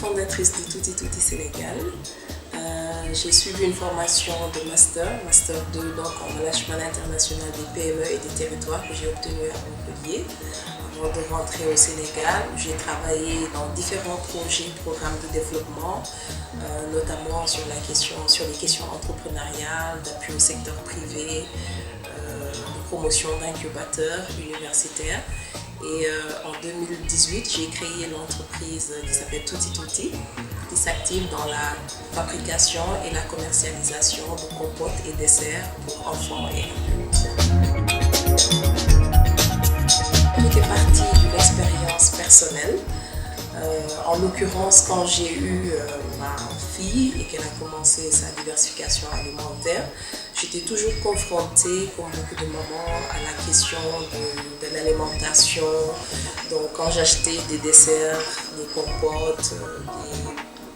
fondatrice de Tutti Tutti Sénégal. J'ai suivi une formation de Master 2 donc en Management International des PME et des territoires que j'ai obtenu à Montpellier. Avant de rentrer au Sénégal, j'ai travaillé dans différents programmes de développement, notamment sur les questions entrepreneuriales, d'appui au secteur privé, de promotion d'incubateurs universitaires. Et en 2018, j'ai créé l'entreprise qui s'appelle Tutti Tutti, qui s'active dans la fabrication et la commercialisation de compotes et desserts pour enfants et adultes. Tout est parti d'une expérience personnelle. En l'occurrence, quand j'ai eu ma fille et qu'elle a commencé sa diversification alimentaire, j'étais toujours confrontée, comme beaucoup de mamans, à la question de l'alimentation. Donc quand j'achetais des desserts, des compotes,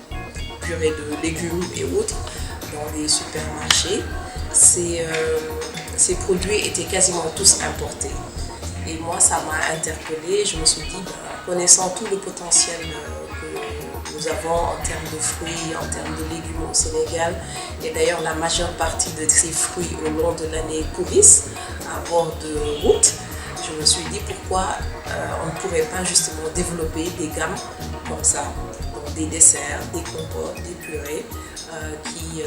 des purées de légumes et autres dans les supermarchés, ces produits étaient quasiment tous importés. Et moi, ça m'a interpellée. Je me suis dit, connaissant tout le potentiel que nous avons en termes de fruits, en termes de légumes au Sénégal, et d'ailleurs la majeure partie de ces fruits au long de l'année pourrissent à bord de route, je me suis dit pourquoi on ne pourrait pas justement développer des gammes comme ça, donc des desserts, des compotes, des purées qui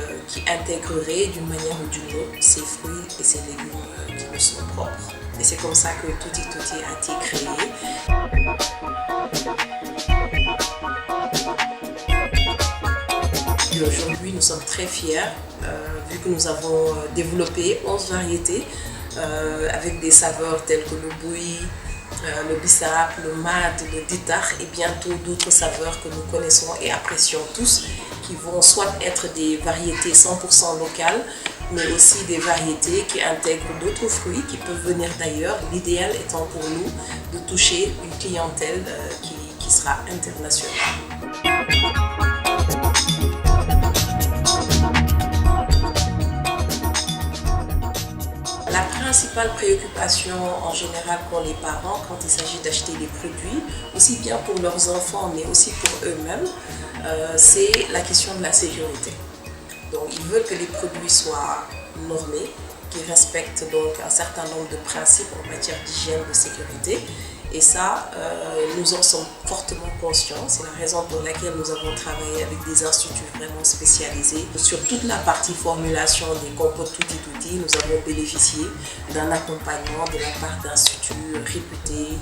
intégreraient d'une manière ou d'une autre ces fruits et ces légumes qui nous sont propres. Et c'est comme ça que Tutti Tutti a été créé. Et aujourd'hui, nous sommes très fiers, vu que nous avons développé 11 variétés avec des saveurs telles que le bouilli, le bissap, le mad, le ditar et bientôt d'autres saveurs que nous connaissons et apprécions tous, qui vont soit être des variétés 100% locales, mais aussi des variétés qui intègrent d'autres fruits qui peuvent venir d'ailleurs, l'idéal étant pour nous de toucher une clientèle qui sera internationale. La principale préoccupation en général pour les parents quand il s'agit d'acheter des produits, aussi bien pour leurs enfants mais aussi pour eux-mêmes, c'est la question de la sécurité. Donc ils veulent que les produits soient normés, qu'ils respectent donc un certain nombre de principes en matière d'hygiène, de sécurité. Et ça, nous en sommes fortement conscients. C'est la raison pour laquelle nous avons travaillé avec des instituts vraiment spécialisés. Sur toute la partie formulation des compotes Tutti Tutti, nous avons bénéficié d'un accompagnement de la part d'instituts réputés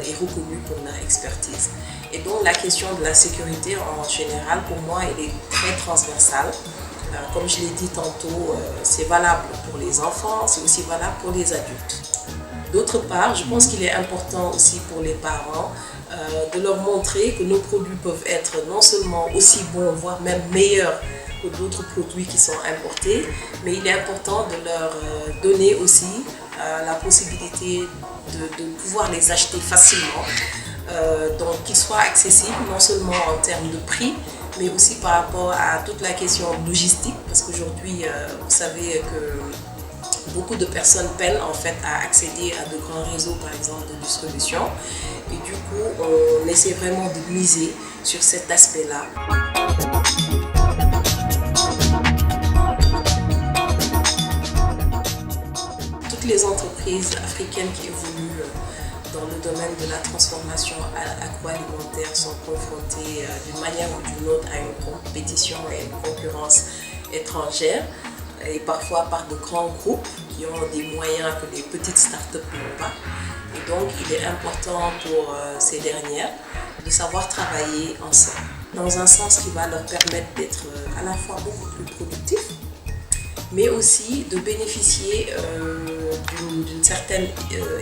et reconnus pour leur expertise. Et donc la question de la sécurité en général, pour moi, elle est très transversale. Comme je l'ai dit tantôt, c'est valable pour les enfants, c'est aussi valable pour les adultes. D'autre part, je pense qu'il est important aussi pour les parents de leur montrer que nos produits peuvent être non seulement aussi bons, voire même meilleurs que d'autres produits qui sont importés, mais il est important de leur donner aussi la possibilité de pouvoir les acheter facilement, donc qu'ils soient accessibles non seulement en termes de prix, mais aussi par rapport à toute la question logistique, parce qu'aujourd'hui, vous savez que beaucoup de personnes peinent en fait à accéder à de grands réseaux, par exemple, de distribution. Et du coup, on essaie vraiment de miser sur cet aspect-là. Toutes les entreprises africaines qui évoluent dans le domaine de la transformation agroalimentaire sont confrontées d'une manière ou d'une autre à une compétition et une concurrence étrangère, et parfois par de grands groupes qui ont des moyens que les petites startups n'ont pas. Et donc il est important pour ces dernières de savoir travailler ensemble, dans un sens qui va leur permettre d'être à la fois beaucoup plus productifs, mais aussi de bénéficier d'une certaine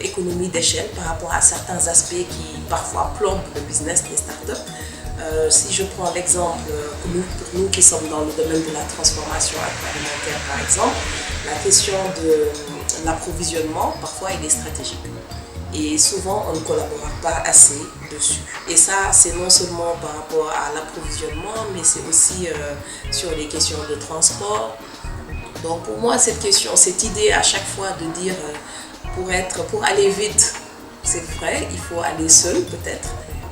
économie d'échelle par rapport à certains aspects qui parfois plombent le business des startups. Si je prends l'exemple pour nous qui sommes dans le domaine de la transformation agroalimentaire par exemple, la question de l'approvisionnement parfois il est stratégique. Et souvent on ne collabore pas assez dessus. Et ça c'est non seulement par rapport à l'approvisionnement, mais c'est aussi sur les questions de transport. Donc pour moi cette idée à chaque fois de dire pour aller vite, c'est vrai, il faut aller seul peut-être,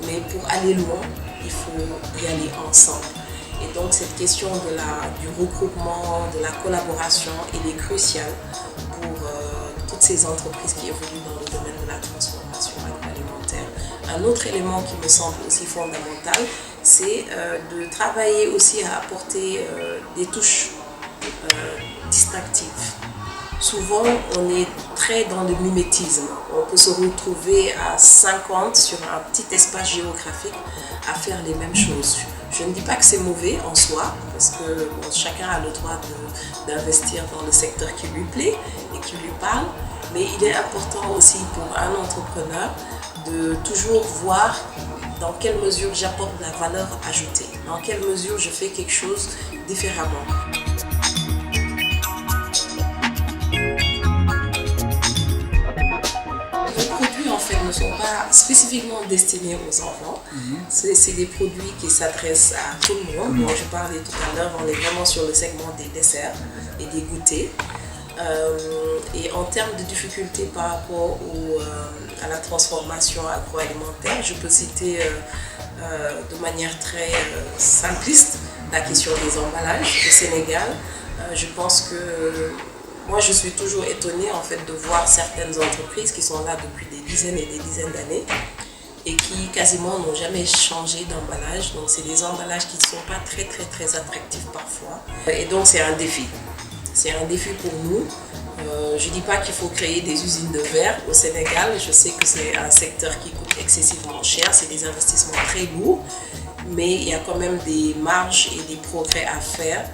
mais pour aller loin, il faut y aller ensemble. Et donc cette question du regroupement, de la collaboration, elle est cruciale pour toutes ces entreprises qui évoluent dans le domaine de la transformation agroalimentaire. Un autre élément qui me semble aussi fondamental, c'est de travailler aussi à apporter des touches distinctives. Souvent, on est très dans le mimétisme. On peut se retrouver à 50 sur un petit espace géographique à faire les mêmes choses. Je ne dis pas que c'est mauvais en soi, parce que bon, chacun a le droit d'investir dans le secteur qui lui plaît et qui lui parle, mais il est important aussi pour un entrepreneur de toujours voir dans quelle mesure j'apporte de la valeur ajoutée, dans quelle mesure je fais quelque chose différemment. En fait, ne sont pas spécifiquement destinés aux enfants. C'est des produits qui s'adressent à tout le monde. Moi, je parlais tout à l'heure, on est vraiment sur le segment des desserts et des goûters. Et en termes de difficultés par rapport à la transformation agroalimentaire, je peux citer de manière très simpliste la question des emballages au Sénégal. Je pense que moi, je suis toujours étonnée en fait de voir certaines entreprises qui sont là depuis des dizaines et des dizaines d'années et qui quasiment n'ont jamais changé d'emballage. Donc, c'est des emballages qui ne sont pas très attractifs parfois. Et donc, c'est un défi. C'est un défi pour nous. Je ne dis pas qu'il faut créer des usines de verre au Sénégal. Je sais que c'est un secteur qui coûte excessivement cher. C'est des investissements très lourds. Mais il y a quand même des marges et des progrès à faire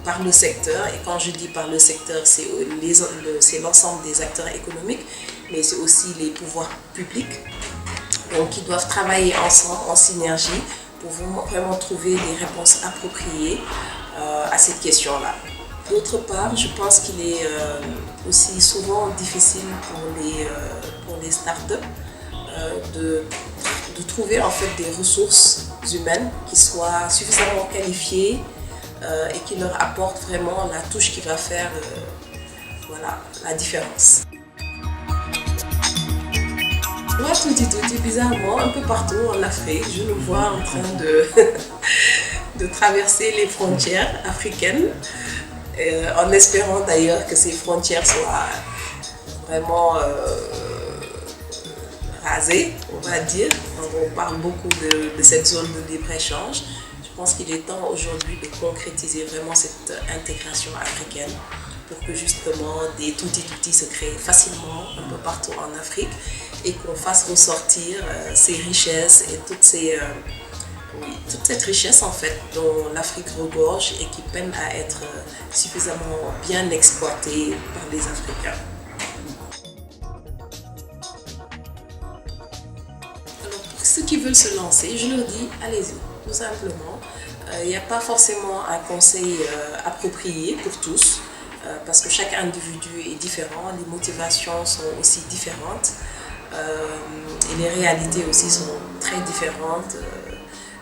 par le secteur. Et quand je dis par le secteur, c'est l'ensemble des acteurs économiques, mais c'est aussi les pouvoirs publics. Donc, ils doivent travailler ensemble, en synergie, pour vraiment trouver des réponses appropriées à cette question-là. D'autre part, je pense qu'il est aussi souvent difficile pour les startups de trouver en fait des ressources humaines qui soient suffisamment qualifiées et qui leur apportent vraiment la touche qui va faire la différence. Moi, tout bizarrement, un peu partout en Afrique, je le vois en train de traverser les frontières africaines, en espérant d'ailleurs que ces frontières soient vraiment rasées, on va dire. On parle beaucoup de cette zone de libre-échange. Je pense qu'il est temps aujourd'hui de concrétiser vraiment cette intégration africaine pour que justement des tutti se créent facilement un peu partout en Afrique et qu'on fasse ressortir ces richesses et toute cette richesse en fait dont l'Afrique regorge et qui peine à être suffisamment bien exploitée par les Africains. Alors pour ceux qui veulent se lancer, je leur dis allez-y. Tout simplement, il n'y a pas forcément un conseil approprié pour tous parce que chaque individu est différent, les motivations sont aussi différentes et les réalités aussi sont très différentes.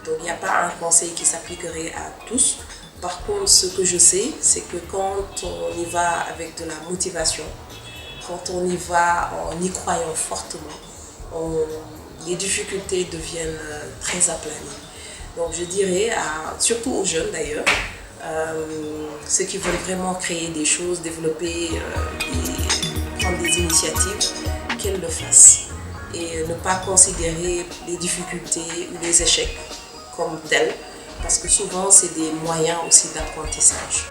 Donc il n'y a pas un conseil qui s'appliquerait à tous. Par contre, ce que je sais, c'est que quand on y va avec de la motivation, quand on y va en y croyant fortement, les difficultés deviennent très aplanies. Donc je dirais, surtout aux jeunes d'ailleurs, ceux qui veulent vraiment créer des choses, développer, prendre des initiatives, qu'ils le fassent. Et ne pas considérer les difficultés ou les échecs comme tels, parce que souvent c'est des moyens aussi d'apprentissage.